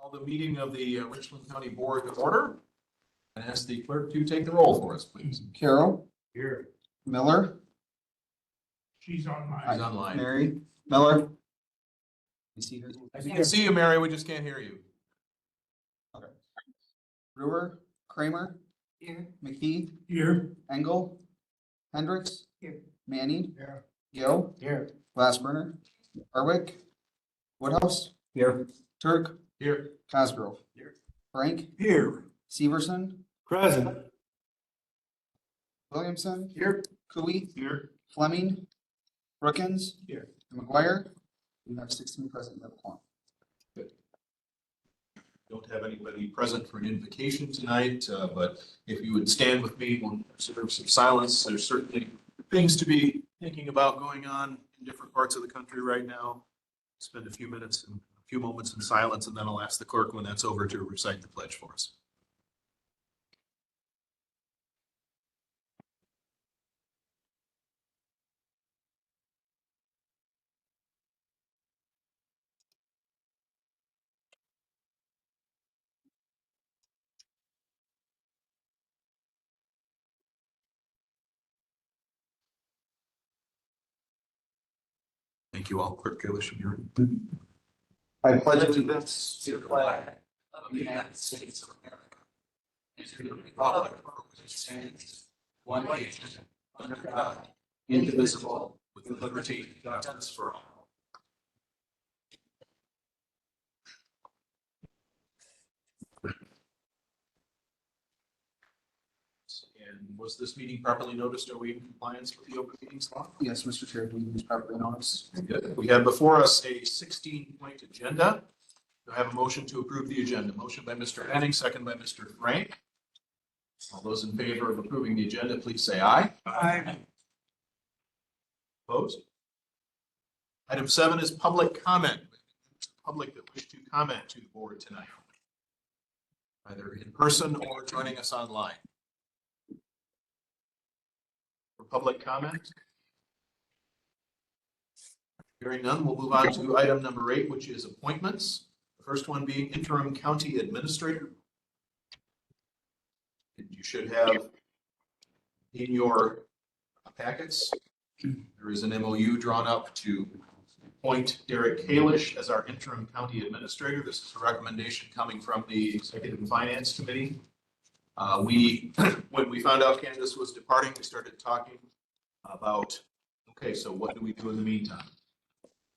Call the meeting of the Richland County Board to order and ask the clerk to take the roll for us, please. Carol, Here. Miller, She's online. She's online. Mary, Miller. You see her? I can see you, Mary. We just can't hear you. Okay. Brewer, Kramer, Here. McKee, Here. Engel, Hendricks, Here. Manning, Here. Gill, Here. Glassburner, Arwick, Woodhouse, Here. Turk, Here. Cosgrove, Here. Frank, Here. Severson, Present. Williamson, Here. Cooey, Here. Fleming, Brookins, Here. McGuire. We have 16 present. We have a quorum. Don't have anybody present for an invocation tonight, but if you would stand with me, we'll observe some silence. There's certainly things to be thinking about going on in different parts of the country right now. Spend a few minutes and a few moments in silence, and then I'll ask the clerk when that's over to recite the pledge for us. Thank you all. Clerk Kalish, you're. I pledge Allegiance to the flag of the United States of America and to the republic for which it stands, one nation, under God, indivisible, with liberty and justice for all. And was this meeting properly noticed? Are we in compliance with the open meetings law? Yes, Mr. Chair, we use properly noticed. Good. We have before us a 16-point agenda. Do I have a motion to approve the agenda? Motion by Mr. Henning, second by Mr. Frank. All those in favor of approving the agenda, please say aye. Aye. Opposed? Item 7 is public comment. Public that wish to comment to the board tonight, either in person or joining us online. For public comment? Hearing none, we'll move on to item number 8, which is appointments. The first one being interim county administrator. You should have in your packets, there is an MOU drawn up to appoint Derek Kalish as our interim county administrator. This is a recommendation coming from the Executive and Finance Committee. When we found out Candace was departing, we started talking about, okay, so what do we do in the meantime?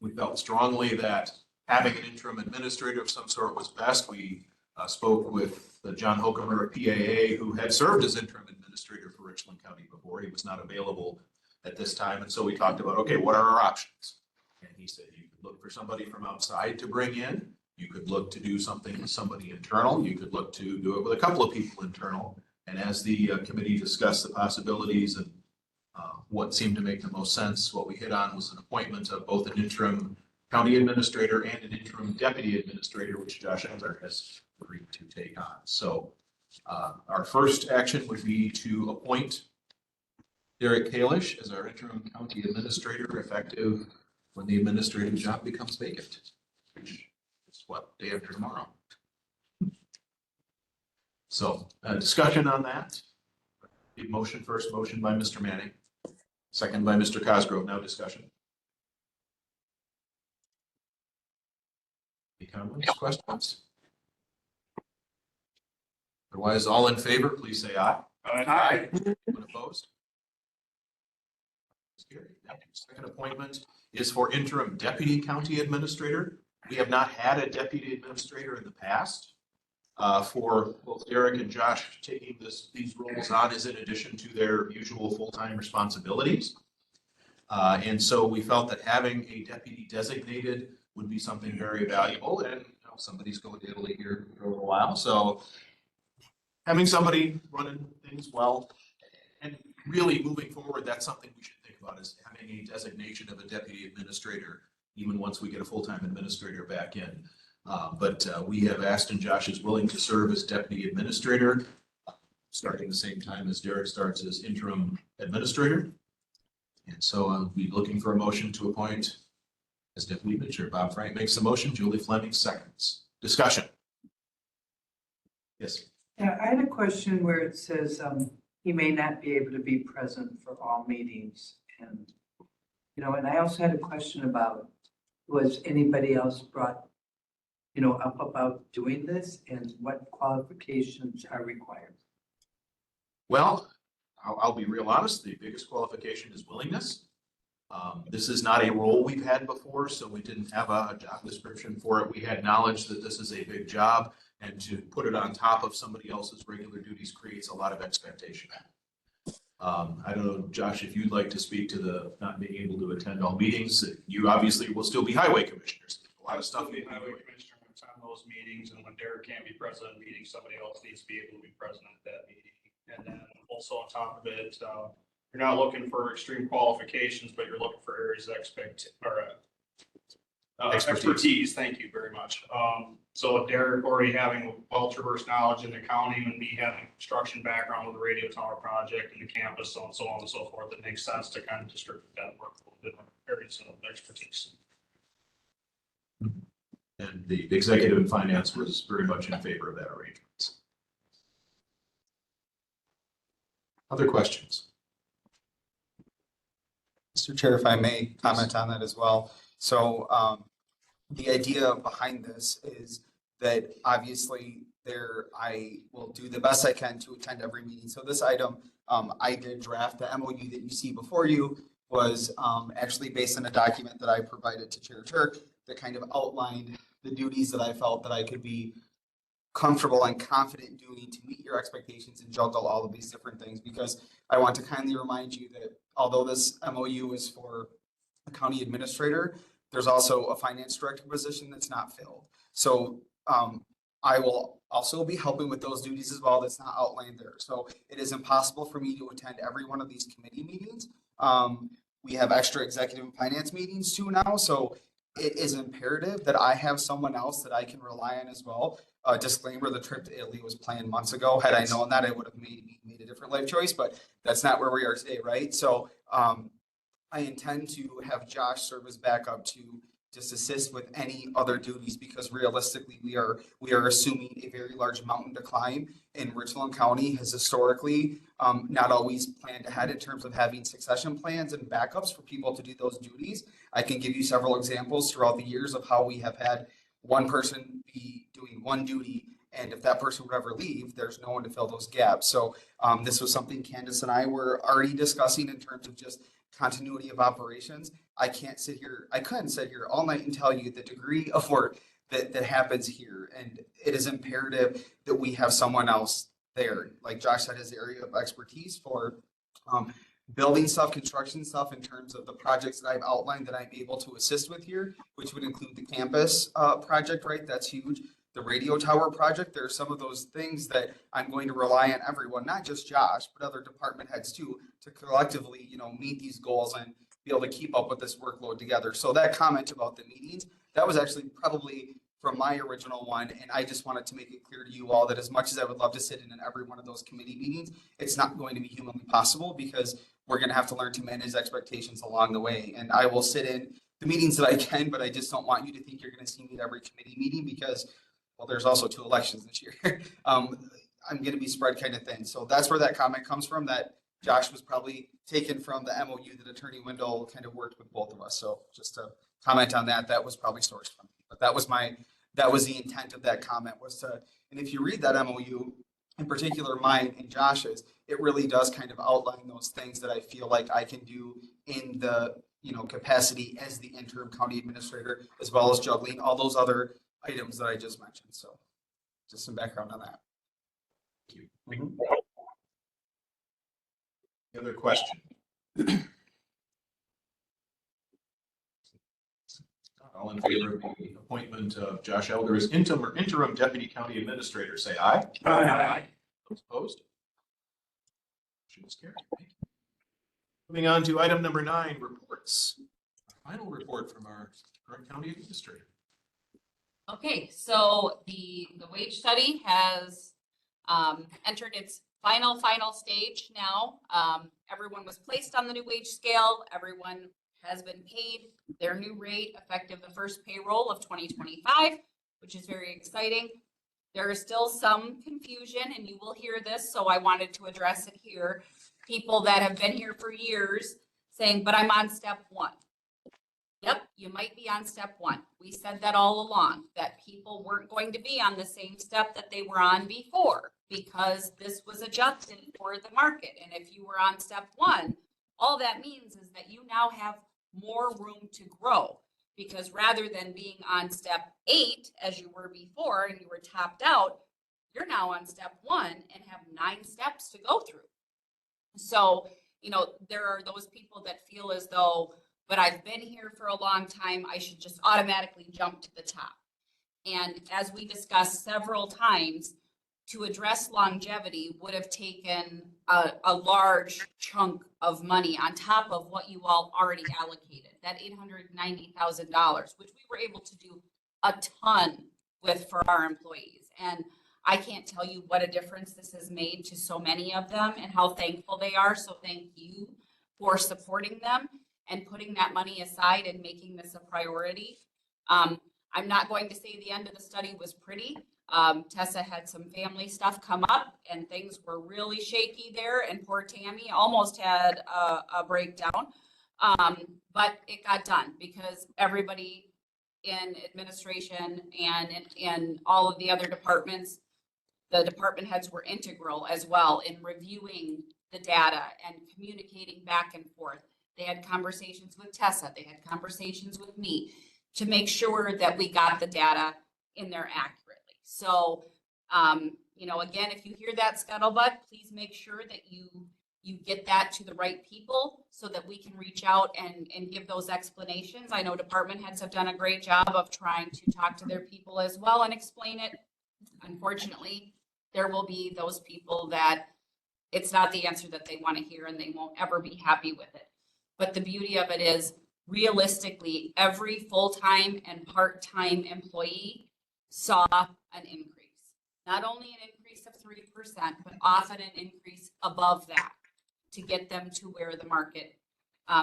We felt strongly that having an interim administrator of some sort was best. We spoke with John Hokemer at PAA, who had served as interim administrator for Richland County before. He was not available at this time. And so we talked about, okay, what are our options? And he said, you could look for somebody from outside to bring in. You could look to do something with somebody internal. You could look to do it with a couple of people internal. And as the committee discussed the possibilities and what seemed to make the most sense, what we hit on was an appointment of both an interim county administrator and an interim deputy administrator, which Josh Enzer has agreed to take on. So our first action would be to appoint Derek Kalish as our interim county administrator, effective when the administrative job becomes vacant, which is what, day after tomorrow. So discussion on that. The motion first, motion by Mr. Manning, second by Mr. Cosgrove. Now discussion. Any comments, questions? Otherwise, all in favor, please say aye. Aye. Anyone opposed? Carried. Second appointment is for interim deputy county administrator. We have not had a deputy administrator in the past. For both Derek and Josh, taking these roles on is in addition to their usual full-time responsibilities. And so we felt that having a deputy designated would be something very valuable. And somebody's going to Italy here for a little while. So having somebody running things well and really moving forward, that's something we should think about, is having a designation of a deputy administrator, even once we get a full-time administrator back in. But we have asked, and Josh is willing to serve as deputy administrator, starting the same time as Derek starts as interim administrator. And so I'll be looking for a motion to appoint as deputy administrator. Bob Frank makes the motion, Julie Fleming seconds. Discussion. Yes. Yeah, I had a question where it says, he may not be able to be present for all meetings. And, and I also had a question about, was anybody else brought, up about doing this and what qualifications are required? Well, I'll be real honest, the biggest qualification is willingness. This is not a role we've had before, so we didn't have a job description for it. We had knowledge that this is a big job, and to put it on top of somebody else's regular duties creates a lot of expectation. I don't know, Josh, if you'd like to speak to the not being able to attend all meetings. You obviously will still be highway commissioners. A lot of stuff. The highway commissioner is on those meetings, and when Derek can't be present at meetings, somebody else needs to be able to be present at that meeting. And then also on top of it, you're not looking for extreme qualifications, but you're looking for areas of expertise. Thank you very much. So Derek already having well-traversed knowledge in the county, and me having construction background with the radio tower project and the campus, so on and so forth, it makes sense to kind of distribute that work to different areas of expertise. And the executive and finance was very much in favor of that arrangement. Other questions? Mr. Chair, if I may comment on that as well. So the idea behind this is that obviously I will do the best I can to attend every meeting. So this item, I did draft. The MOU that you see before you was actually based on a document that I provided to Chair Turk that kind of outlined the duties that I felt that I could be comfortable and confident doing to meet your expectations and juggle all of these different things. Because I want to kindly remind you that although this MOU is for a county administrator, there's also a finance director position that's not filled. So I will also be helping with those duties as well. That's not outlined there. So it is impossible for me to attend every one of these committee meetings. We have extra executive and finance meetings too now. So it is imperative that I have someone else that I can rely on as well. Disclaimer, the trip to Italy was planned months ago. Had I known that, I would have made a different life choice, but that's not where we are today, right? So I intend to have Josh serve as backup to just assist with any other duties, because realistically, we are assuming a very large mountain to climb, and Richland County has historically not always planned ahead in terms of having succession plans and backups for people to do those duties. I can give you several examples throughout the years of how we have had one person be doing one duty, and if that person would ever leave, there's no one to fill those gaps. So this was something Candace and I were already discussing in terms of just continuity of operations. I couldn't sit here all night and tell you the degree of work that happens here. And it is imperative that we have someone else there. Like Josh said, his area of expertise for building stuff, construction stuff in terms of the projects that I've outlined that I'm able to assist with here, which would include the campus project, right? That's huge. The radio tower project, there are some of those things that I'm going to rely on everyone, not just Josh, but other department heads too, to collectively, meet these goals and be able to keep up with this workload together. So that comment about the meetings, that was actually probably from my original one. And I just wanted to make it clear to you all that as much as I would love to sit in every one of those committee meetings, it's not going to be humanly possible, because we're going to have to learn to manage expectations along the way. And I will sit in the meetings that I can, but I just don't want you to think you're going to see me at every committee meeting, because well, there's also 2 elections this year. I'm going to be spread kind of thin. So that's where that comment comes from, that Josh was probably taken from the MOU that Attorney Wendell kind of worked with both of us. So just to comment on that, that was probably sourced from me. But that was the intent of that comment, was to, and if you read that MOU, in particular mine and Josh's, it really does kind of outline those things that I feel like I can do in the capacity as the interim county administrator, as well as juggling all those other items that I just mentioned. So just some background on that. Thank you. Any other question? All in favor of the appointment of Josh Elder as interim deputy county administrator, say aye. Aye. Those opposed? Motion is carried. Thank you. Moving on to item number 9, reports. Our final report from our current county administrator. Okay, so the wage study has entered its final stage now. Everyone was placed on the new wage scale. Everyone has been paid their new rate effective the first payroll of 2025, which is very exciting. there is still some confusion, and you will hear this, so I wanted to address it here. People that have been here for years saying, but I'm on step one. Yep, you might be on step one. We said that all along, that people weren't going to be on the same step that they were on before, because this was adjusted for the market. And if you were on step one, all that means is that you now have more room to grow. Because rather than being on step 8, as you were before, and you were topped out, you're now on step 1 and have 9 steps to go through. So, you know, there are those people that feel as though, but I've been here for a long time, I should just automatically jump to the top. And as we discussed several times, to address longevity would have taken a large chunk of money on top of what you all already allocated, that $890,000, which we were able to do a ton with for our employees. And I can't tell you what a difference this has made to so many of them and how thankful they are. So thank you for supporting them and putting that money aside and making this a priority. I'm not going to say the end of the study was pretty. Tessa had some family stuff come up and things were really shaky there, and poor Tammy almost had a breakdown. But it got done because everybody in administration and in all of the other departments, the department heads were integral as well in reviewing the data and communicating back and forth. They had conversations with Tessa, they had conversations with me to make sure that we got the data in there accurately. So, you know, again, if you hear that scuttlebutt, please make sure that you get that to the right people so that we can reach out and give those explanations. I know department heads have done a great job of trying to talk to their people as well and explain it. Unfortunately, there will be those people that it's not the answer that they want to hear and they won't ever be happy with it. But the beauty of it is, realistically, every full-time and part-time employee saw an increase. Not only an increase of 3%, but often an increase above that to get them to where the market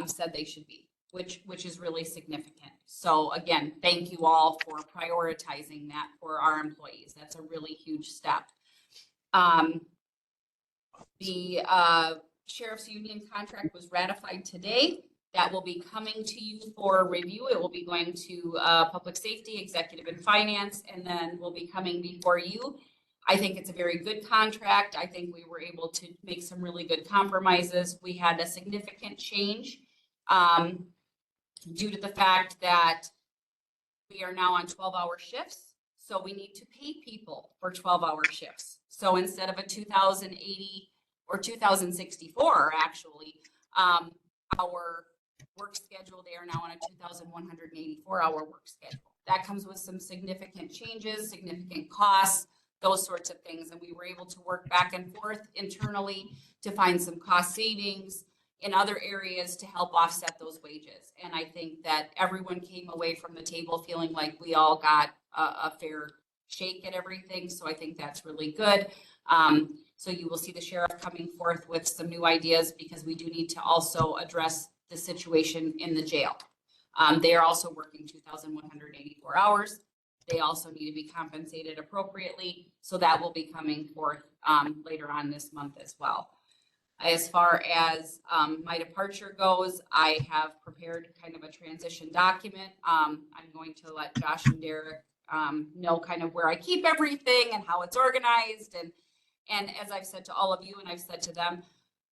said they should be, which is really significant. So again, thank you all for prioritizing that for our employees. That's a really huge step. The Sheriff's Union contract was ratified today. That will be coming to you for review. It will be going to Public Safety, Executive and Finance, and then will be coming before you. I think it's a very good contract. I think we were able to make some really good compromises. We had a significant change due to the fact that we are now on 12-hour shifts. So we need to pay people for 12-hour shifts. So instead of a 2,080 or 2,064, actually, our work schedule, they are now on a 2,184-hour work schedule. That comes with some significant changes, significant costs, those sorts of things. And we were able to work back and forth internally to find some cost savings in other areas to help offset those wages. And I think that everyone came away from the table feeling like we all got a fair shake at everything. So I think that's really good. So you will see the sheriff coming forth with some new ideas because we do need to also address the situation in the jail. They are also working 2,184 hours. They also need to be compensated appropriately. So that will be coming forth later on this month as well. As far as my departure goes, I have prepared kind of a transition document. I'm going to let Josh and Derek know kind of where I keep everything and how it's organized. And as I've said to all of you, and I've said to them,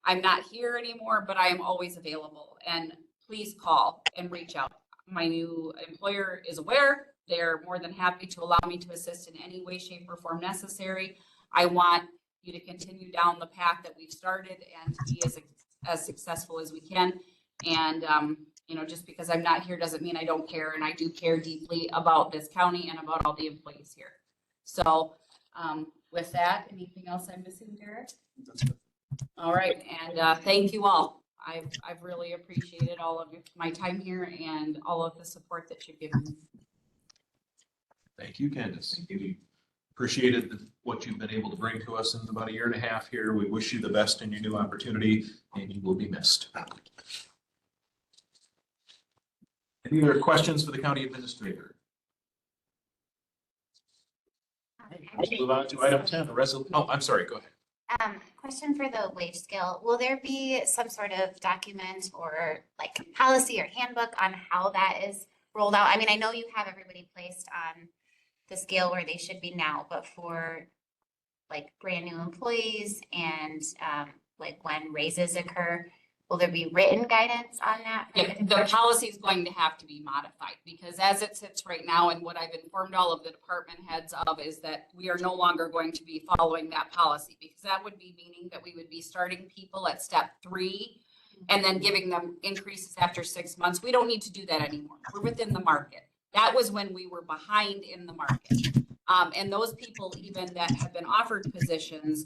I'm not here anymore, but I am always available. And please call and reach out. My new employer is aware. They're more than happy to allow me to assist in any way, shape, or form necessary. I want you to continue down the path that we've started and be as successful as we can. And, you know, just because I'm not here doesn't mean I don't care. And I do care deeply about this county and about all the employees here. So with that, anything else I'm missing, Derek? All right. And thank you all. I've really appreciated all of my time here and all of the support that you've given me. Thank you, Candace. We appreciated what you've been able to bring to us in about a year and a half here. We wish you the best in your new opportunity, and you will be missed. Any other questions for the county administrator? Let's move on to item 10, the oh, I'm sorry, go ahead. Question for the wage scale. Will there be some sort of document or like policy or handbook on how that is rolled out? I mean, I know you have everybody placed on the scale where they should be now, but for like brand new employees and like when raises occur, will there be written guidance on that? Yeah, the policy is going to have to be modified because as it sits right now and what I've informed all of the department heads of is that we are no longer going to be following that policy because that would be meaning that we would be starting people at step 3 and then giving them increases after 6 months. We don't need to do that anymore. We're within the market. That was when we were behind in the market. And those people even that have been offered positions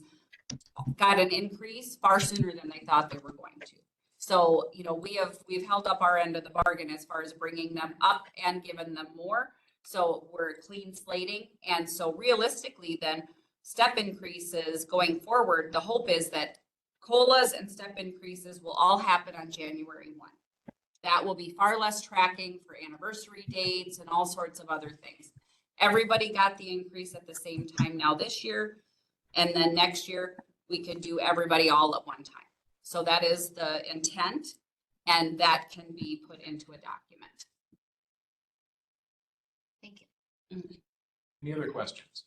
got an increase far sooner than they thought they were going to. So, you know, we've held up our end of the bargain as far as bringing them up and giving them more. So we're clean slating. And so realistically then step increases going forward, the hope is that COLAs and step increases will all happen on January 1. That will be far less tracking for anniversary dates and all sorts of other things. Everybody got the increase at the same time now this year. And then next year we could do everybody all at one time. So that is the intent, and that can be put into a document. Thank you. Any other questions?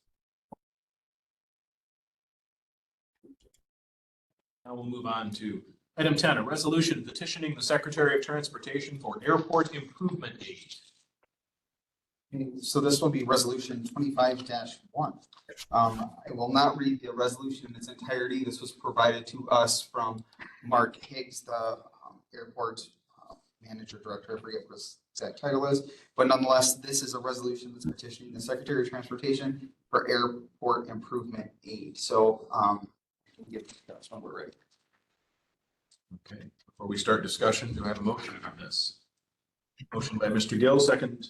Now we'll move on to item 10, a resolution petitioning the Secretary of Transportation for airport improvement aid. So this will be resolution 25-1. I will not read the resolution in its entirety. This was provided to us from Mark Higgs, the airport manager director. I forget what his exact title is, but nonetheless, this is a resolution that's petitioning the Secretary of Transportation for airport improvement aid. So we get that's when we're ready. Okay, before we start discussion, do I have a motion on this? Motion by Mr. Gill, second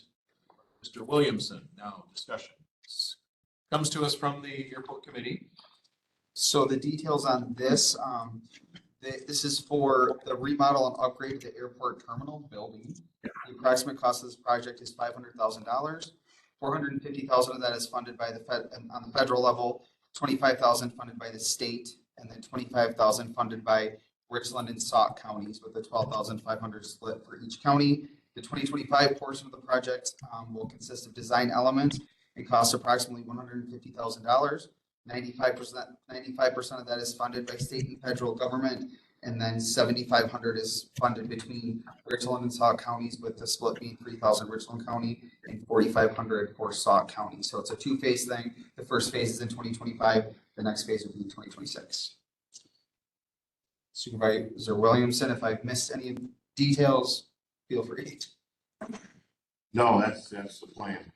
Mr. Williamson. Now discussion. This comes to us from the airport committee. So the details on this, this is for the remodel and upgrade of the airport terminal building. The approximate cost of this project is $500,000. $450,000 of that is funded by the Fed on the federal level, $25,000 funded by the state, and then $25,000 funded by Richland and Sauk counties with a $12,500 split for each county. The 2025 portion of the project will consist of design elements and cost approximately $150,000. 95% of that is funded by state and federal government, and then $7,500 is funded between Richland and Sauk counties, with the split being $3,000 Richland County and $4,500 for Sauk County. So it's a two-phase thing. The first phase is in 2025. The next phase will be in 2026. Supervisor Williamson, if I've missed any details, feel free. No, that's the plan.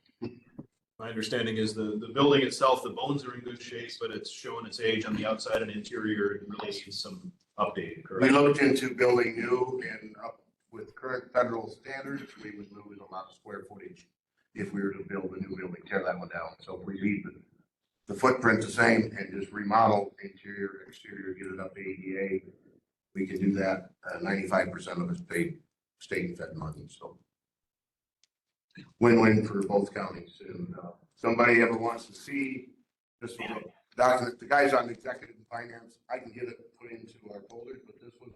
My understanding is the building itself, the bones are in good shape, but it's showing its age on the outside and interior. It really needs some updating, We correct? looked into building new and up with current federal standards, we would lose a lot of square footage if we were to build a new building, tear that one down. So if we leave the footprint the same and just remodel interior, exterior, get it up to ADA, we can do that. 95% of it's paid state and fed money, so. Win-win for both counties. And somebody ever wants to see this one, the guys on executive and finance, I can get it put into our folders, but this one,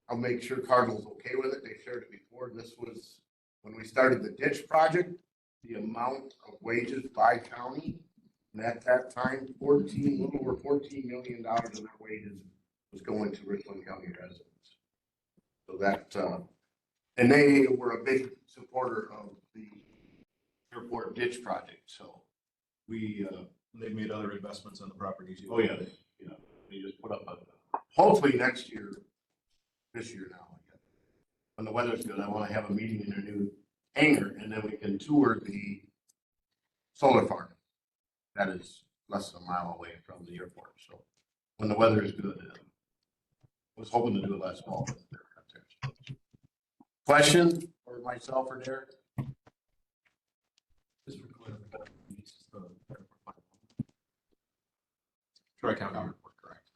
I'll make sure Cardinal's okay with it. They shared it before. This was when we started the ditch project, the amount of wages by county. And at that time, a little over $14 million of their wages was going to Richland County residents. So that, and they were a big supporter of the airport ditch project. So They've made other investments on the property too. oh yeah, they just put up hopefully next year, this year now. When the weather's good, I want to have a meeting in their new hangar, and then we can tour the solar farm. That is less than a mile away from the airport. So when the weather is good, I was hoping to do it last fall. But they're not there. Question for myself or Derek? Just for clarification, this is the Tri-County Airport, correct?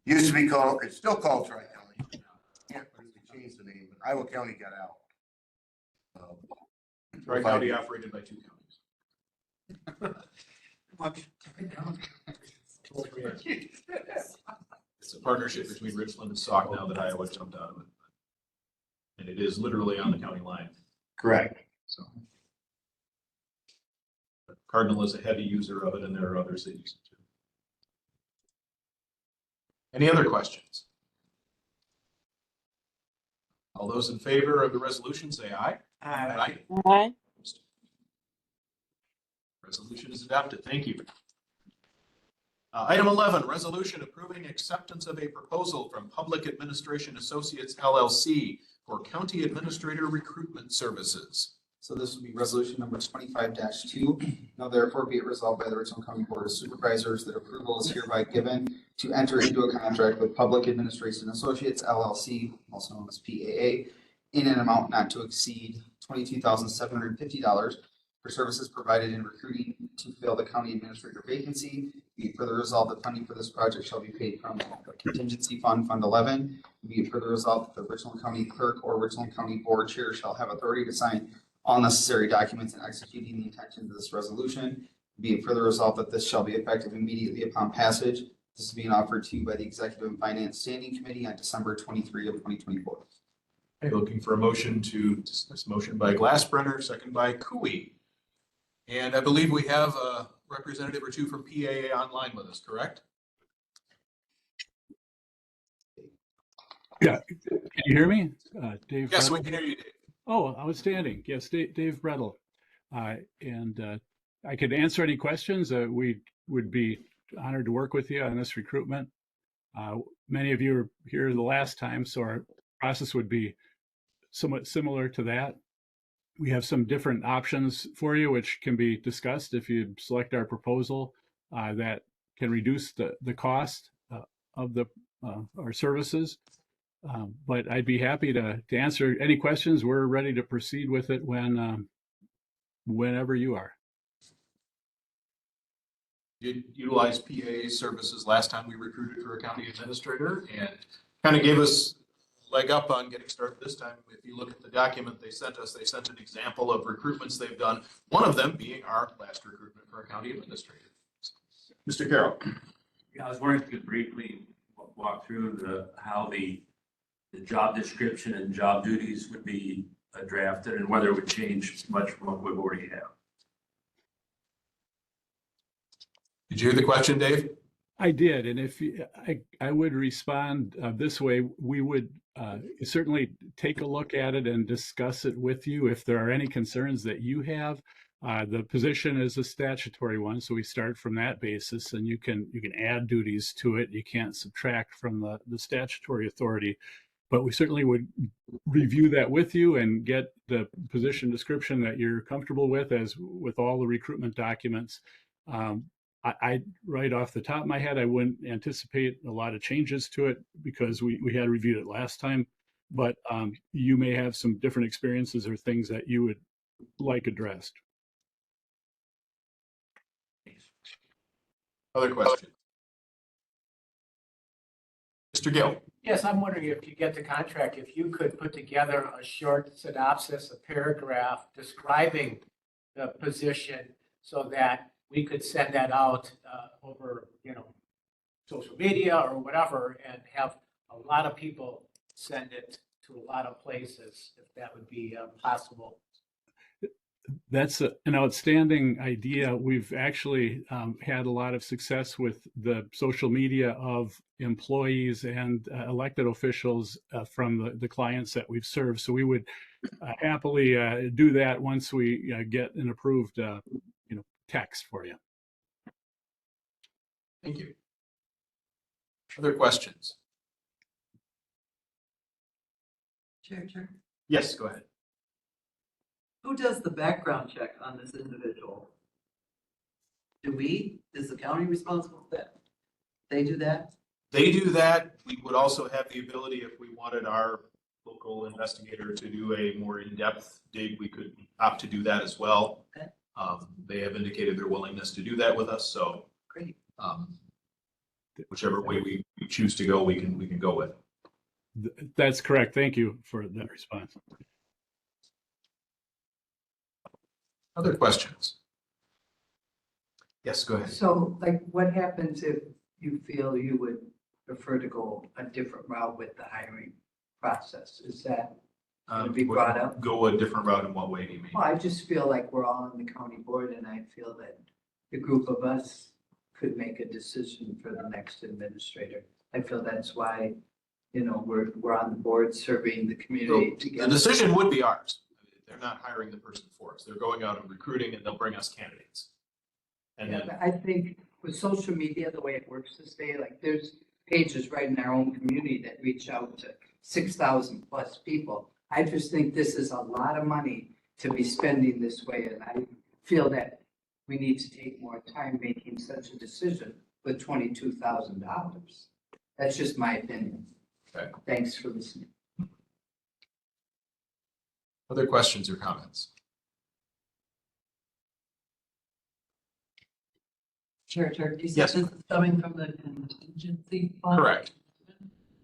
Used to be called, it's still called Tri-County. Can't really change the name, but Iowa County got out. Tri-County operated by two counties. It's a partnership between Richland and Sauk now that Iowa jumped out of it. And it is literally on the county line, Correct. so. But Cardinal is a heavy user of it, and there are others that use it too. Any other questions? All those in favor of the resolution, say aye. Aye. Aye. Resolution is adopted. Thank you. Item 11, resolution approving acceptance of a proposal from Public Administration Associates LLC for county administrator recruitment services. So this would be resolution number 25-2. Now therefore be it resolved by the Richland County Board of Supervisors that approval is hereby given to enter into a contract with Public Administration Associates LLC, also known as PAA, in an amount not to exceed $22,750 for services provided in recruiting to fill the county administrator vacancy. Be it further resolved that funding for this project shall be paid from the contingency fund, Fund 11. Be it further resolved that the Richland County Clerk or Richland County Board Chair shall have authority to sign all necessary documents in executing the intentions of this resolution. Be it further resolved that this shall be effective immediately upon passage. This is being offered to you by the Executive and Finance Standing Committee on December 23 of 2024. Okay, looking for a motion to discuss. Motion by Glassbrenner, second by Cooey. And I believe we have a representative or two from PAA online with us, correct? Yeah, can you hear me? Dave? Yes, we Brettel? can hear you, Dave. Oh, outstanding. Yes, Dave Brettel. And I could answer any questions. We would be honored to work with you on this recruitment. Many of you were here the last time, so our process would be somewhat similar to that. We have some different options for you, which can be discussed if you select our proposal that can reduce the cost of our services. But I'd be happy to answer any questions. We're ready to proceed with it whenever you are. Did utilize PAA services last time we recruited for a county administrator and kind of gave us a leg up on getting started this time. If you look at the document they sent us, they sent an example of recruitments they've done, one of them being our last recruitment for a county administrator. Mr. Carroll. Yeah, I was wondering if you could briefly walk through how the job description and job duties would be drafted and whether it would change much from what we've already have. Did you hear the question, Dave? I did, and if I would respond this way, we would certainly take a look at it and discuss it with you if there are any concerns that you have. The position is a statutory one, so we start from that basis, and you can add duties to it. You can't subtract from the statutory authority, but we certainly would review that with you and get the position description that you're comfortable with, as with all the recruitment documents. I right off the top of my head, I wouldn't anticipate a lot of changes to it because we had reviewed it last time, but you may have some different experiences or things that you would like addressed. Other questions? Mr. Gill. Yes, I'm wondering if you get the contract, if you could put together a short synopsis, a paragraph describing the position so that we could send that out over, social media or whatever, and have a lot of people send it to a lot of places, if that would be possible. That's an outstanding idea. We've actually had a lot of success with the social media of employees and elected officials from the clients that we've served. So we would happily do that once we get an approved text for you. Thank you. Other questions? Chair. Yes, go ahead. Who does the background check on this individual? Do we? Is the county responsible for that? They do that? They do that. We would also have the ability, if we wanted our local investigator to do a more in-depth dig, we could opt to do that as well. Okay. They have indicated their willingness to do that with us, so. Great. Whichever way we choose to go, we can go with. That's correct. Thank you for that response. Other questions? Yes, go ahead. So like what happens if you feel you would prefer to go a different route with the hiring process? Is that gonna be brought up? Go a different route in what way do you mean? Well, I just feel like we're all on the county board and I feel that the group of us could make a decision for the next administrator. I feel that's why, you know, we're on the board serving the community The together. decision would be ours. I mean, they're not hiring the person for us. They're going out and recruiting and they'll bring us candidates. And Yeah, then, but I think with social media, the way it works this day, like there's pages right in our own community that reach out to 6,000 plus people. I just think this is a lot of money to be spending this way, and I feel that we need to take more time making such a decision with $22,000. That's just my opinion. Okay. Thanks for listening. other questions or comments? Chair Turk, you said Yes. this is coming from the contingency fund? Correct.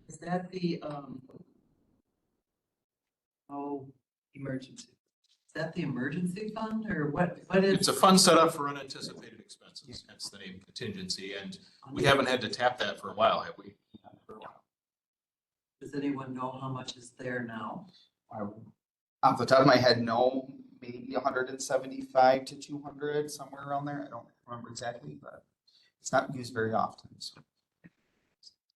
Is that the, emergency? Is that the emergency fund or what is? It's a fund set up for unanticipated expenses, hence the name contingency, and we haven't had to tap that for a while, have we? Does anyone know how much is there now? Off the top of my head, no, maybe 175 to 200, somewhere around there. I don't remember exactly, but it's not used very often. So.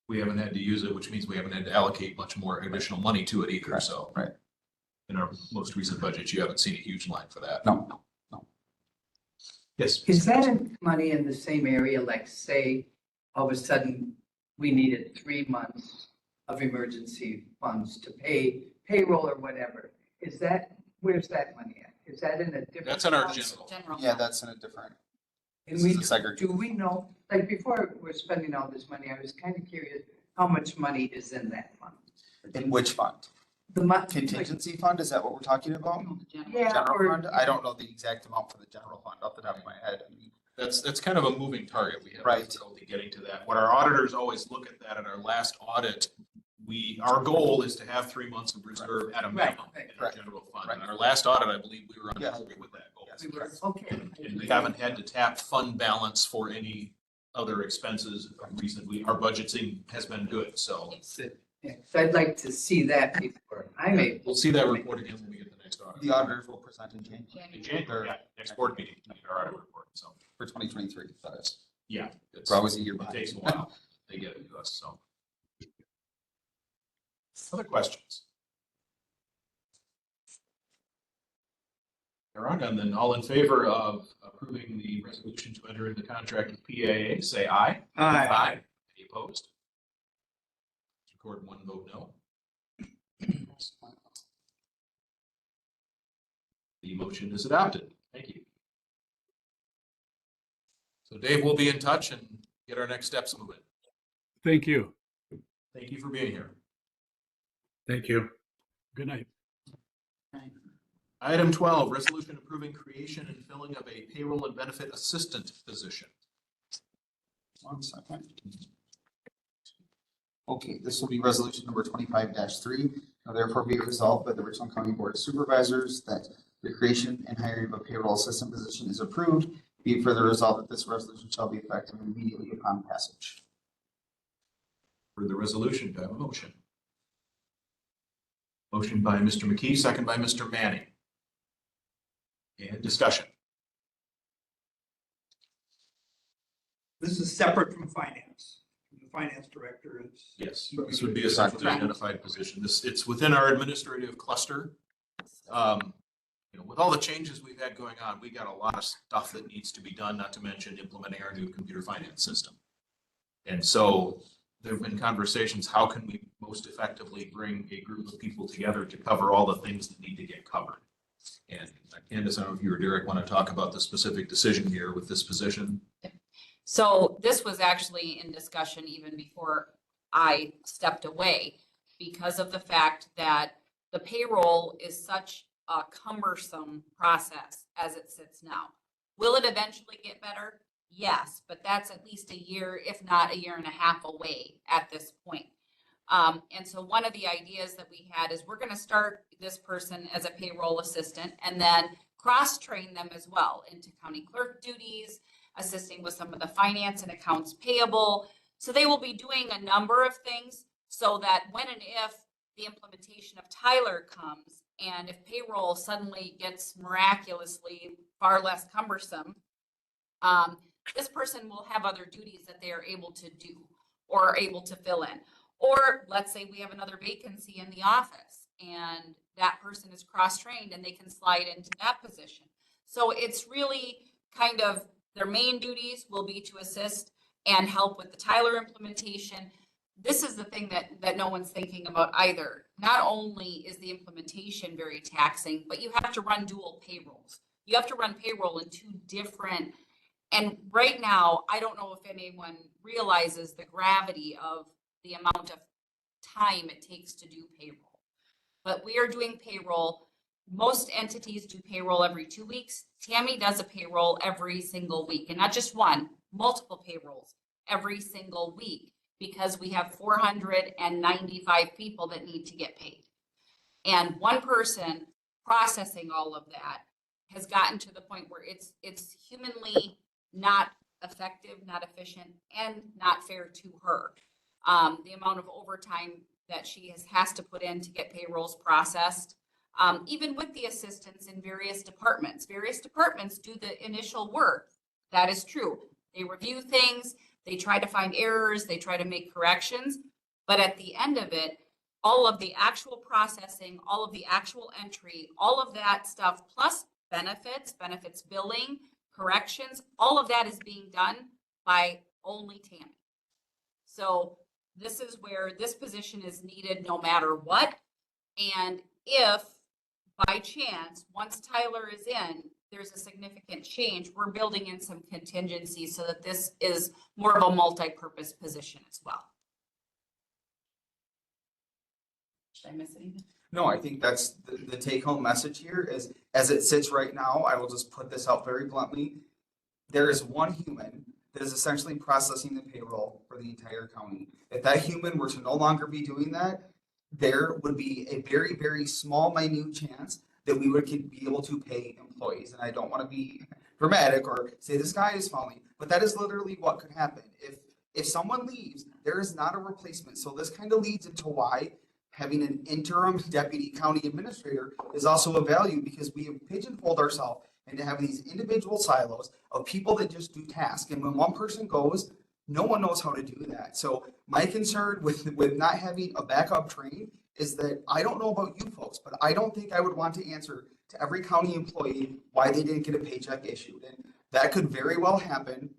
We haven't had to use it, which means we haven't had to allocate much more additional money to it either, so. Right. In our most recent budget, you haven't seen a huge line for that. No. Yes. Is that money in the same area, like say, all of a sudden, we needed 3 months of emergency funds to pay payroll or whatever? Is that, where's that money at? Is that in a different? That's in our fund? general. General. Yeah, that's in a different. And This we, is a segregated. do we know, like before we're spending all this money, I was kind of curious, how much money is in that fund? In which fund? The money. Contingency fund, is that what we're talking about? Yeah, General or, fund? I don't know the exact amount for the general fund off the top of my head. I mean, That's kind of a moving target. We have Right. difficulty getting to that. What our auditors always look at that at our last audit, our goal is to have 3 months of reserve at a minimum Right, in our right. general fund. Right. In our last audit, I believe we were on Yes. target with that goal. Yes. we were, okay. And we haven't had to tap fund balance for any other expenses recently. Our budgeting has been good, so Yeah, so I'd like to see that before I may. we'll see that report again when we get the next audit. The auditors will present in January In January, yeah, next board meeting, we get our audit report, so, for 2023. That is. yeah. it's- We're always a year It behind. takes a while. They get it to us, so. Other questions? There are none, then all in favor of approving the resolution to enter into contract with PAA, say aye. Aye. Any opposed? Record 1 vote no. The motion is adopted. Thank you. So Dave, we'll be in touch and get our next steps moving. Thank you. Thank you for being here. Thank you. Good night. Item 12, resolution approving creation and filling of a payroll and benefit assistant position. 1 second. Okay, this will be resolution number 25-3. Now therefore be it resolved by the Richland County Board of Supervisors that the creation and hiring of a payroll assistant position is approved. Be it further resolved that this resolution shall be effective immediately upon passage. For the resolution, do I have a motion? Motion by Mr. McKee, second by Mr. Manning. And discussion. This is separate from finance. The finance director is. Yes, this would be a centrally identified position. It's within our administrative cluster. With all the changes we've had going on, we got a lot of stuff that needs to be done, not to mention implementing our new computer finance system. And so there have been conversations, how can we most effectively bring a group of people together to cover all the things that need to get covered? And Candace, I don't know if you or Derek want to talk about the specific decision here with this position. So this was actually in discussion even before I stepped away because of the fact that the payroll is such a cumbersome process as it sits now. Will it eventually get better? Yes, but that's at least a year, if not a year and a half away at this point. And so one of the ideas that we had is we're going to start this person as a payroll assistant and then cross-train them as well into county clerk duties. assisting with some of the finance and accounts payable. So they will be doing a number of things so that when and if the implementation of Tyler comes, and if payroll suddenly gets miraculously far less cumbersome, this person will have other duties that they are able to do or are able to fill in. Or let's say we have another vacancy in the office and that person is cross-trained and they can slide into that position. So it's really kind of their main duties will be to assist and help with the Tyler implementation. This is the thing that no one's thinking about either. Not only is the implementation very taxing, but you have to run dual payrolls. You have to run payroll in two different, and right now, I don't know if anyone realizes the gravity of the amount of time it takes to do payroll. But we are doing payroll. Most entities do payroll every 2 weeks. Tammy does a payroll every single week, and not just one, multiple payrolls every single week, because we have 495 people that need to get paid. And one person processing all of that has gotten to the point where it's humanly not effective, not efficient, and not fair to her. The amount of overtime that she has to put in to get payrolls processed, even with the assistants in various departments. Various departments do the initial work. That is true. They review things, they try to find errors, they try to make corrections, but at the end of it, all of the actual processing, all of the actual entry, all of that stuff, plus benefits billing, corrections, all of that is being done by only Tammy. So this is where this position is needed no matter what. And if by chance, once Tyler is in, there's a significant change, we're building in some contingency so that this is more of a multi-purpose position as well. Did I miss anything? No, I think that's the take-home message here is, as it sits right now, I will just put this out very bluntly. There is one human that is essentially processing the payroll for the entire county. If that human were to no longer be doing that, there would be a very, very small, minute chance that we would be able to pay employees. And I don't want to be dramatic or say the sky is falling, but that is literally what could happen. If someone leaves, there is not a replacement. So this kind of leads into why having an interim deputy county administrator is also a value, because we have pigeonholed ourselves into having these individual silos of people that just do tasks. And when one person goes, no one knows how to do that. So my concern with not having a backup train is that I don't know about you folks, but I don't think I would want to answer to every county employee why they didn't get a paycheck issued. And that could very well happen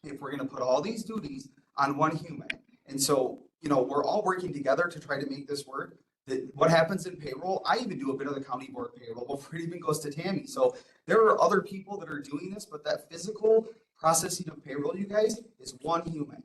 if we're going to put all these duties on one human. And so, we're all working together to try to make this work. That what happens in payroll, I even do a bit of the county board payroll before it even goes to Tammy. So there are other people that are doing this, but that physical processing of payroll, you guys, is one human.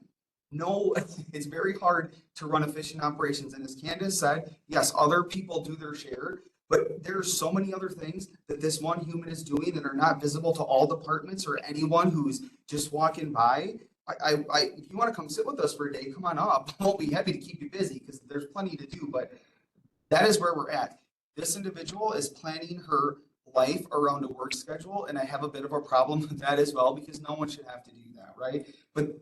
No, it's very hard to run efficient operations. And as Candace said, yes, other people do their share, but there's so many other things that this one human is doing that are not visible to all departments or anyone who's just walking by. If you want to come sit with us for a day, come on up. We'll be happy to keep you busy because there's plenty to do, but that is where we're at. This individual is planning her life around a work schedule, and I have a bit of a problem with that as well, because no one should have to do that, right? But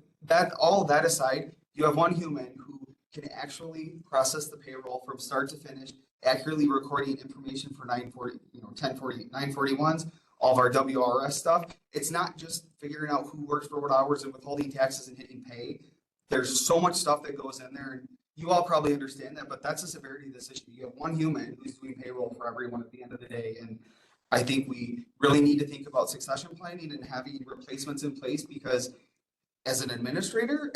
all of that aside, you have one human who can actually process the payroll from start to finish, accurately recording information for 941s, all of our WRS stuff. It's not just figuring out who works for what hours and withholding taxes and hitting pay. There's so much stuff that goes in there, and you all probably understand that, but that's the severity of this issue. You have one human who's doing payroll for everyone at the end of the day, and I think we really need to think about succession planning and having replacements in place, because as an administrator,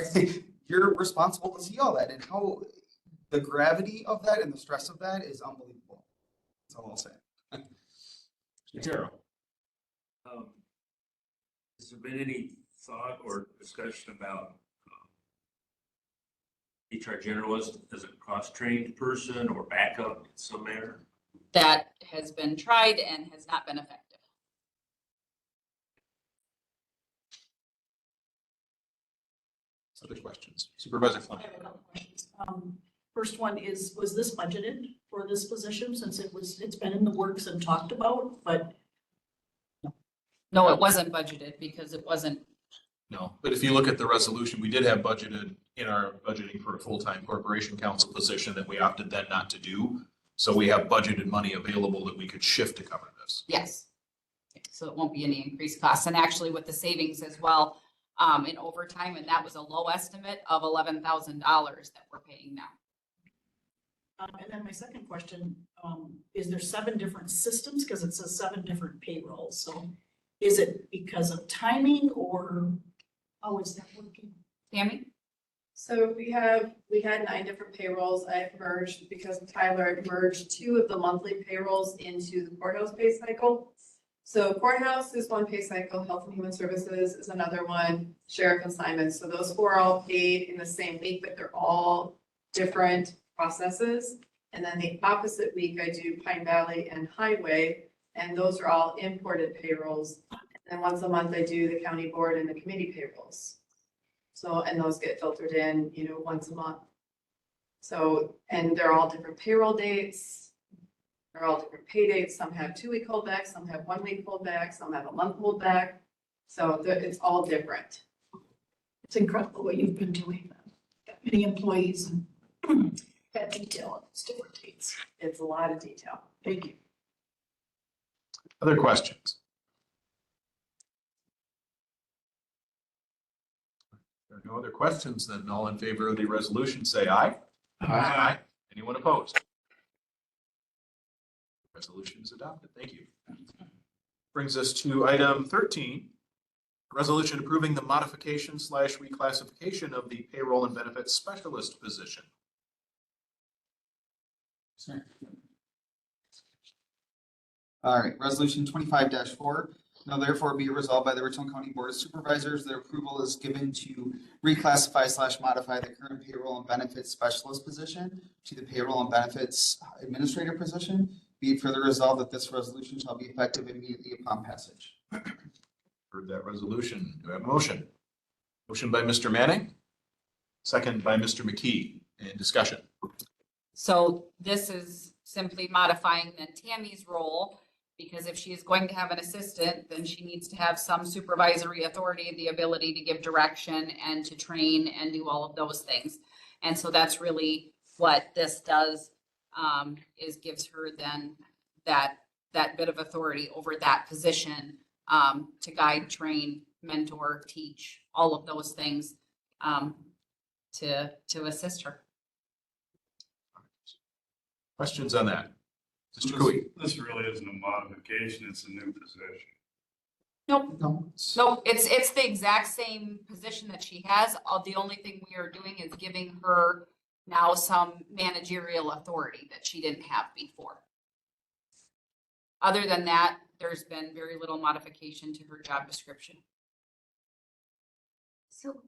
you're responsible to see all that, and how the gravity of that and the stress of that is unbelievable. That's all I'll say. Carol. Has there been any thought or discussion about HR generalist as a cross-trained person or backup in some manner? That has been tried and has not been effective. Other questions? Supervisor Flynn. I have a couple questions. First one is, was this budgeted for this position, since it's been in the works and talked about, but No, it wasn't budgeted because it wasn't No, but if you look at the resolution, we did have budgeted in our budgeting for a full-time corporation counsel position that we opted then not to do. So we have budgeted money available that we could shift to cover this. Yes. So it won't be any increased costs. And actually with the savings as well, in overtime, and that was a low estimate of $11,000 that we're paying now. And then my second question, is there 7 different systems? Because it says 7 different payrolls. So is it because of timing or how is that working? Tammy? So we had 9 different payrolls. I've merged, because Tyler merged 2 of the monthly payrolls into the courthouse pay cycle. So courthouse is one pay cycle, Health and Human Services is another one, Sheriff and Simon. So those 4 are all paid in the same week, but they're all different processes. And then the opposite week, I do Pine Valley and Highway, and those are all imported payrolls. And then once a month, I do the county board and the committee payrolls. So, and those get filtered in, once a month. So, and they're all different payroll dates. They're all different pay dates. Some have 2-week holdback, some have 1-week holdback, some have a month holdback. So it's all different. It's incredible what you've been doing. Got many employees and that detail on those different dates. It's a lot of detail. Thank you. Other questions? If there are no other questions, then all in favor of the resolution, say aye. Aye. Anyone opposed? Resolution is adopted. Thank you. Brings us to item 13, resolution approving the modification / reclassification of the payroll and benefits specialist position. Sorry. All right, resolution 25-4. Now therefore be resolved by the Richland County Board of Supervisors that approval is given to reclassify / modify the current payroll and benefits specialist position to the payroll and benefits administrator position. Be it further resolved that this resolution shall be effective immediately upon passage. Heard that resolution. Do I have a motion? Motion by Mr. Manning, second by Mr. McKee. Any discussion? So this is simply modifying then Tammy's role, because if she is going to have an assistant, then she needs to have some supervisory authority, the ability to give direction and to train and do all of those things. And so that's really what this does, is gives her then that bit of authority over that position, to guide, train, mentor, teach, all of those things, to assist her. Questions on that? Mr. Cooey? This really isn't a modification, it's a new position. Nope. No. No, it's the exact same position that she has. The only thing we are doing is giving her now some managerial authority that she didn't have before. Other than that, there's been very little modification to her job description. So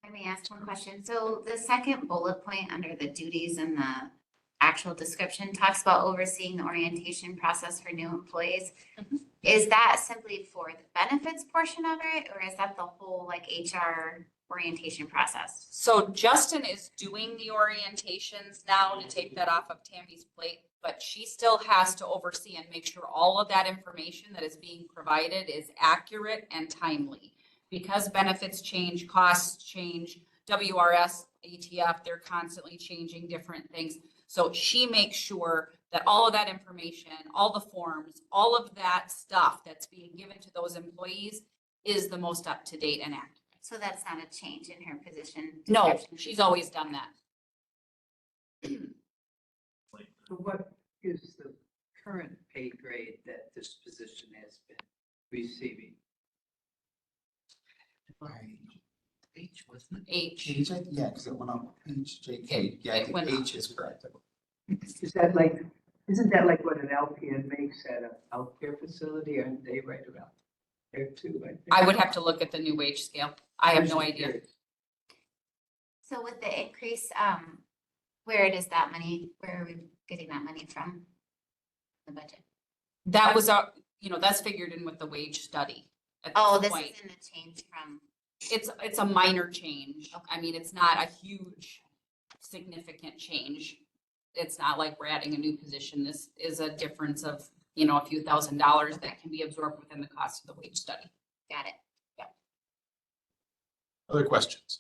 let me ask one question. So the second bullet point under the duties and the actual description talks about overseeing the orientation process for new employees. Mhm. Is that simply for the benefits portion of it, or is that the whole HR orientation process? So Justin is doing the orientations now to take that off of Tammy's plate, but she still has to oversee and make sure all of that information that is being provided is accurate and timely. Because benefits change, costs change, WRS, ATF, they're constantly changing different things. So she makes sure that all of that information, all the forms, all of that stuff that's being given to those employees is the most up to date and accurate. So that's not a change in her position? No, description? she's always done that. So what is the current pay grade that this position has been receiving? H, wasn't it? H. H, yeah, because it went up. H, J, K. Yeah, I It think went H is correct. Is that like, isn't that like what an LPN makes at a healthcare facility? Aren't they right around there too? think? I would have to look at the new wage scale. I have no idea. So with the increase, where does that money, where are we getting that money from? The budget? That was that's figured in with the wage study. at Oh, this point. isn't a change from, It's a minor change. I mean, it's not a huge, significant change. It's not like we're adding a new position. This is a difference of, a few $1,000s that can be absorbed within the cost of the wage study. got it. Other questions?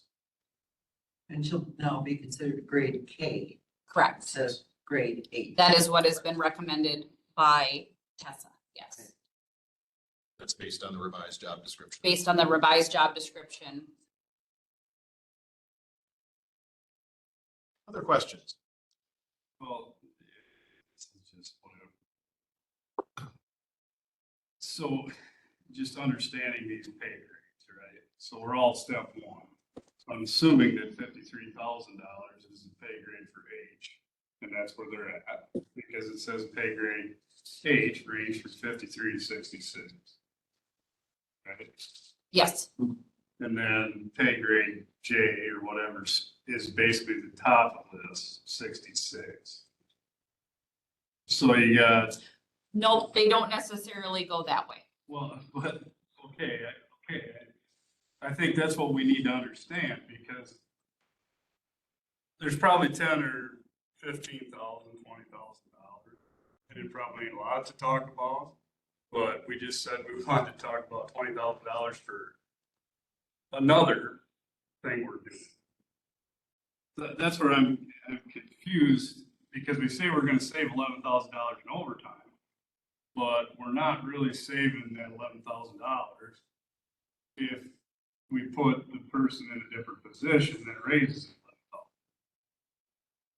And she'll now be considered grade K Correct. instead of grade 8. That is what has been recommended by Tessa, yes, That's based on the revised job description. based on the revised job description. Other questions? Well, it's just whatever. So just understanding these pay grades, right? So we're all step one. So I'm assuming that $53,000 is the pay grade for H, and that's where they're at, because it says pay grade H range from 53 to 66. Right? Yes, And then pay grade J or whatever is basically the top of this, 66. So you got, nope, they don't necessarily go that way. well, but, okay. I think that's what we need to understand, because there's probably 10 or 15,000, $20,000. And it probably ain't a lot to talk about, but we just said we wanted to talk about $20,000 for another thing we're doing. That's where I'm confused, because we say we're gonna save $11,000 in overtime, but we're not really saving that $11,000 if we put the person in a different position that raises it.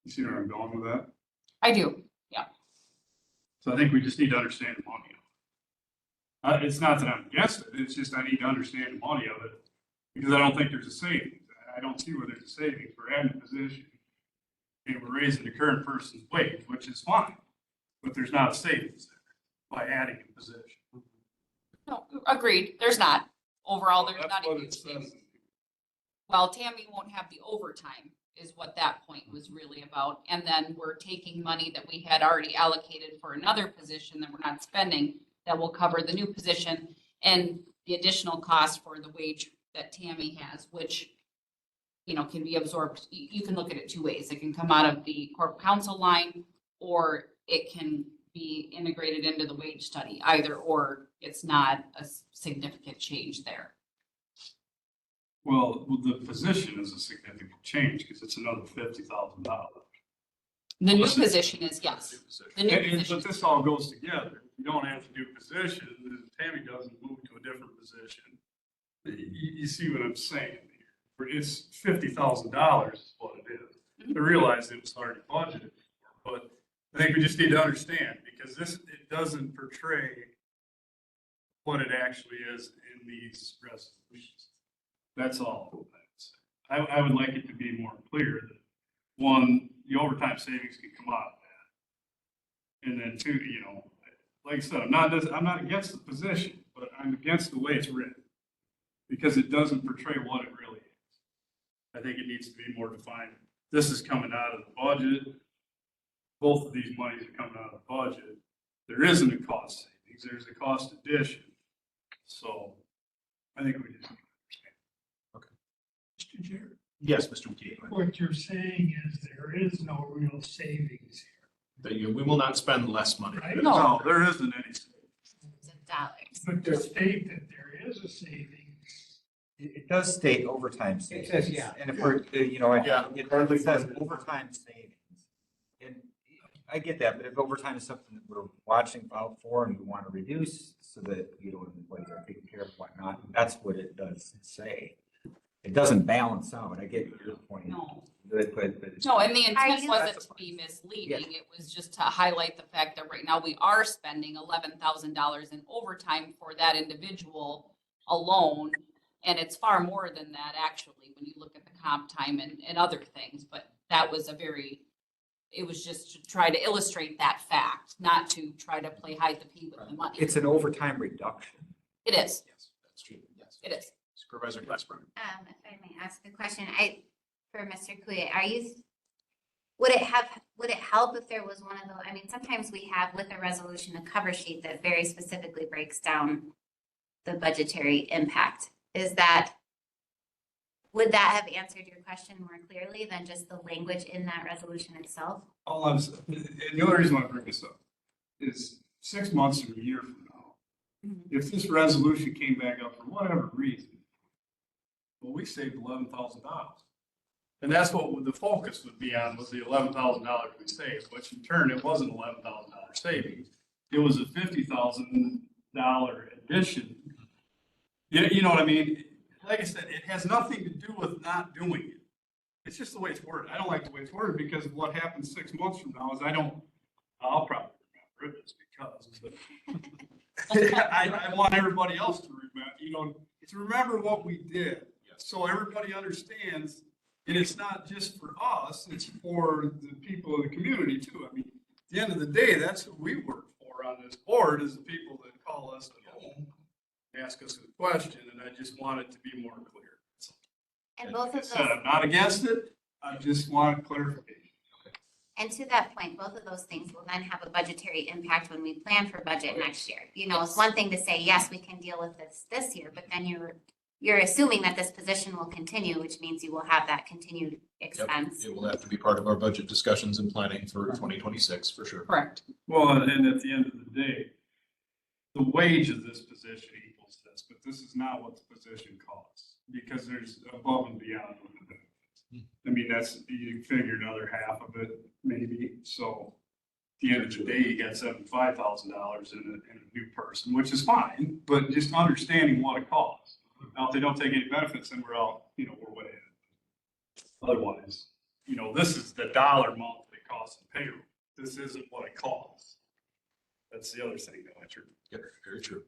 You see where I'm going with that? I do, yeah. So I think we just need to understand the money of it. It's not that I'm against it, it's just I need to understand the money of it, because I don't think there's a savings. I don't see where there's a savings. We're adding a position and we're raising the current person's wage, which is fine, but there's not a savings there by adding a position. No, agreed, there's not. Overall, there's That's not a what huge it savings. says. Well, Tammy won't have the overtime is what that point was really about. And then we're taking money that we had already allocated for another position that we're not spending that will cover the new position and the additional cost for the wage that Tammy has, which, you know, can be absorbed. You can look at it two ways. It can come out of the corp council line, or it can be integrated into the wage study, either or. It's not a significant change there. Well, the position is a significant change because it's another $50,000. The new Listen. position is, yes, the new position. But this all goes together. You don't have to do position, if Tammy doesn't move to a different position. You see what I'm saying here? It's $50,000 is what it is. I realize it was already budgeted, but I think we just need to understand, because it doesn't portray what it actually is in these resolutions. That's all I would like it to be more clear that, one, the overtime savings can come out of that. And then two, you know, like I said, I'm not against the position, but I'm against the way it's written, because it doesn't portray what it really is. I think it needs to be more defined. This is coming out of the budget. Both of these monies are coming out of the budget. There isn't a cost savings, there's a cost addition. So I think we just. Mr. Chair, Yes, Mr. McKee. what you're saying is there is no real savings That we will not spend less money. here, right? No, there isn't any. Dollars. But to state that there is a savings, It does state overtime savings. says, yeah. And if we're, you know, Yeah. it says overtime savings. And I get that, but if overtime is something that we're watching out for and we want to reduce so that, you know, employees are taken care of and whatnot, that's what it does say. It doesn't balance out. I get your point. No. But No, and the Are intent you- wasn't to be misleading. It was just to highlight the fact that right now we are spending $11,000 in overtime for that individual alone. And it's far more than that, actually, when you look at the comp time and other things. But that was it was just to try to illustrate that fact, not to try to play hide the pea with the money. it's an overtime reduction. It is, Yes, that's true. Yes. it is. Supervisor Glassberg. If I may ask a question, for Mr. Kuya, would it help if there was one of those, I mean, sometimes we have with a resolution, a cover sheet that very specifically breaks down the budgetary impact. Would that have answered your question more clearly than just the language in that resolution itself? All I'm saying, and the only reason why I bring this up is 6 months or a year from now, if this resolution came back up for whatever reason, Well, we saved $11,000. And that's what the focus would be on, was the $11,000 we saved, which in turn, it wasn't $11,000 savings. It was a $50,000 addition. You know what I mean? Like I said, it has nothing to do with not doing it. It's just the way it's worded. I don't like the way it's worded because what happens 6 months from now is I'll probably remember it, it's because I want everybody else to remember, to remember what we did. So everybody understands, and it's not just for us, it's for the people of the community too. I mean, at the end of the day, that's who we work for on this board, is the people that call us at home, ask us a question, and I just want it to be more clear. And both Like I of said, those, I'm not against it, I just want clarification. and to that point, both of those things will then have a budgetary impact when we plan for budget next year. It's one thing to say, yes, we can deal with this year, but then you're assuming that this position will continue, which means you will have that continued expense. It will have to be part of our budget discussions and planning for 2026 for sure. Correct. Well, and at the end of the day, the wage of this position equals this, but this is not what the position costs, because there's above and beyond what the benefits. I mean, you figure another half of it, maybe, so at the end of the day, you got $75,000 in a new person, which is fine, but just understanding what it costs. Now, if they don't take any benefits, then we're we're way ahead. Otherwise, this is the dollar amount that it costs in payroll. This isn't what it costs. That's the other thing that I true. Yeah, very true.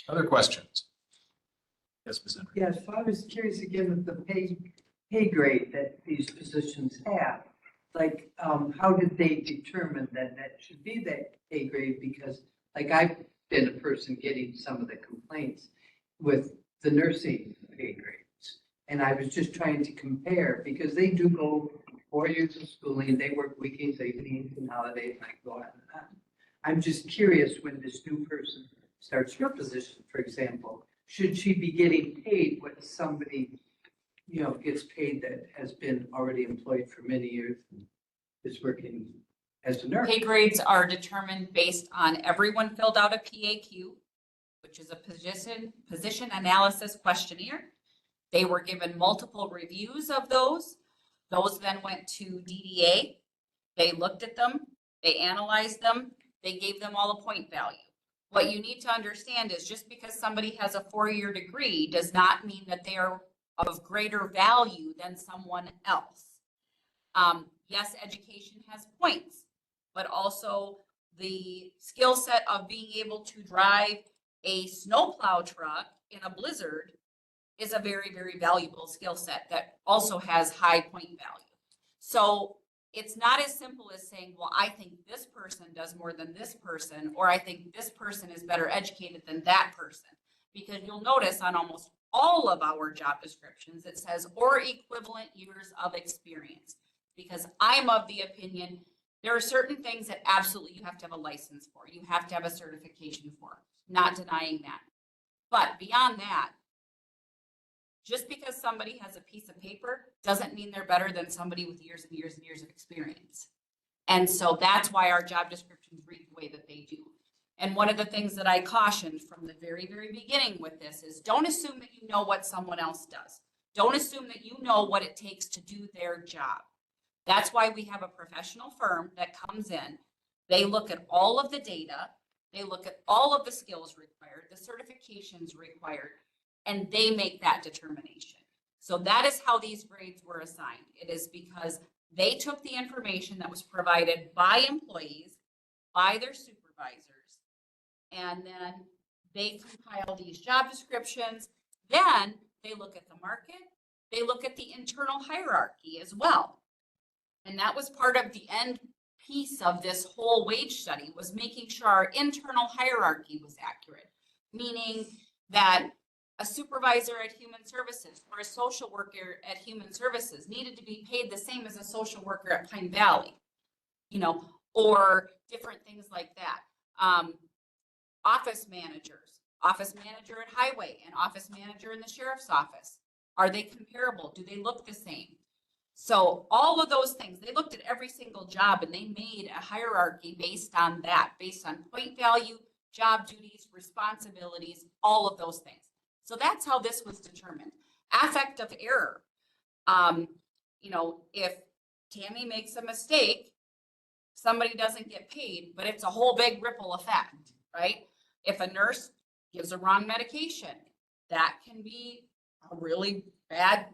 Other questions? Yes, Ms. Henry. Yeah, so I was curious again with the pay grade that these positions have. Like, how did they determine that should be that pay grade? Because like I've been a person getting some of the complaints with the nursing pay grades. And I was just trying to compare because they do go 4 years of schooling, they work weekends, evenings and holidays, and I go on and on. I'm just curious, when this new person starts your position, for example, should she be getting paid what somebody, gets paid that has been already employed for many years, and is working as a nurse? Pay grades are determined based on everyone filled out a PAQ, which is a position analysis questionnaire. They were given multiple reviews of those. Those then went to DDA. They looked at them, they analyzed them, they gave them all a point value. What you need to understand is just because somebody has a 4-year degree does not mean that they are of greater value than someone else. Yes, education has points, but also the skill set of being able to drive a snowplow truck in a blizzard is a very, very valuable skill set that also has high point value. So it's not as simple as saying, well, I think this person does more than this person, or I think this person is better educated than that person. Because you'll notice on almost all of our job descriptions, it says, or equivalent years of experience. Because I'm of the opinion, there are certain things that absolutely you have to have a license for. You have to have a certification for, not denying that. But beyond that, just because somebody has a piece of paper doesn't mean they're better than somebody with years and years and years of experience. And so that's why our job descriptions read the way that they do. And one of the things that I cautioned from the very, very beginning with this is don't assume that you know what someone else does. Don't assume that you know what it takes to do their job. That's why we have a professional firm that comes in. They look at all of the data. They look at all of the skills required, the certifications required, and they make that determination. So that is how these grades were assigned. It is because they took the information that was provided by employees, by their supervisors, and then they compile these job descriptions. Then they look at the market. They look at the internal hierarchy as well. And that was part of the end piece of this whole wage study, was making sure our internal hierarchy was accurate, meaning that a supervisor at Human Services or a social worker at Human Services needed to be paid the same as a social worker at Pine Valley, or different things like that. Office manager at Highway and office manager in the sheriff's office. Are they comparable? Do they look the same? So all of those things, they looked at every single job and they made a hierarchy based on that, based on point value, job duties, responsibilities, all of those things. So that's how this was determined. Affect of error. You know, if Tammy makes a mistake, somebody doesn't get paid, but it's a whole big ripple effect, right? If a nurse gives a wrong medication, that can be a really bad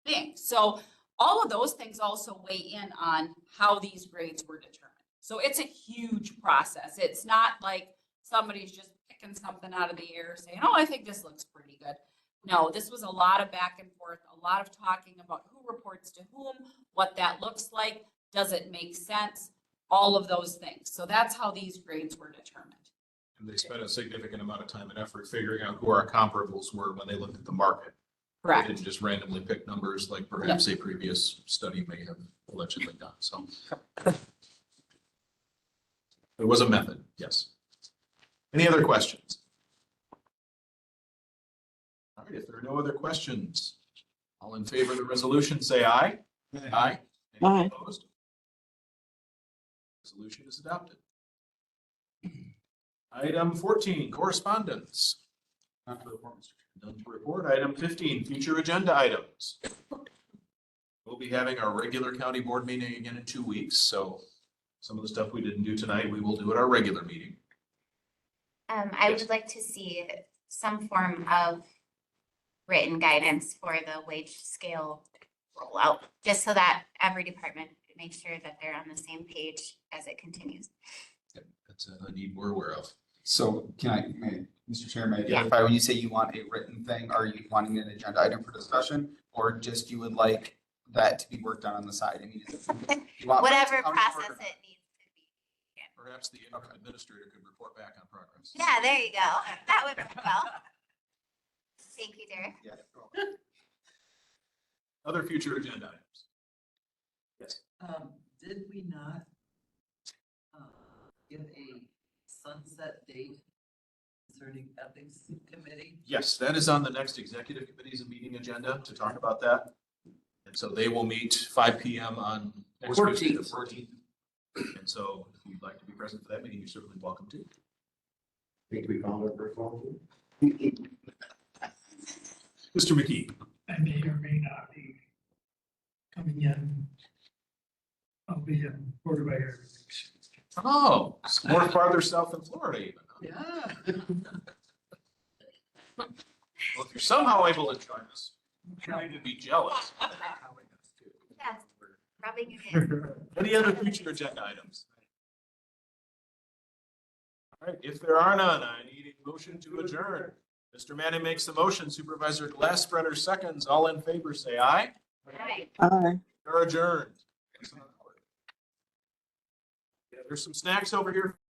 thing. So all of those things also weigh in on how these grades were determined. So it's a huge process. It's not like somebody's just picking something out of the air saying, oh, I think this looks pretty good. No, this was a lot of back and forth, a lot of talking about who reports to whom, what that looks like, does it make sense, all of those things. So that's how these grades were determined. And they spent a significant amount of time and effort figuring out who our comparables were when they looked at the market. Correct. They didn't just randomly pick numbers like perhaps a previous study may have allegedly done, so. There was a method, yes. Any other questions? All right, if there are no other questions, all in favor of the resolution, say aye. Aye. Any opposed? Resolution is adopted. Item 14, correspondence. Not to report, Mr. Chairman. None to report. Item 15, future agenda items. We'll be having our regular county board meeting again in 2 weeks, so some of the stuff we didn't do tonight, we will do at our regular meeting. I would like to see some form of written guidance for the wage scale rollout, just so that every department makes sure that they're on the same page as it continues. That's a need we're aware of. So Mr. Chair, may I clarify, when you say you want a written thing, are you wanting an agenda item for discussion? Or just you would like that to be worked on the side? I mean, you want Whatever how process short or it needs to be. Perhaps the interim administrator could report back on progress. Yeah, there you go. That would work well. Thank you, Derek. Yeah. Other future agenda items. Yes. Did we not give a sunset date concerning ethics committee? Yes, that is on the next executive committee's meeting agenda to talk about that. And so they will meet 5 p.m. on next Tuesday, the 14th. And so if you'd like to be present for that meeting, you're certainly welcome to. Think we found our first one. Mr. McKee. I may or may not be coming in. I'll be in Puerto Vallarta. Oh, it's more farther south than Florida even. Yeah. Well, if you're somehow able to join us, I would be jealous. Yes, rubbing it in. Any other future agenda items? All right, if there are none, I need a motion to adjourn. Mr. Manning makes the motion, Supervisor Glassbrenner seconds. All in favor, say aye. Aye. Aye. We're adjourned. Yeah, there's some snacks over here.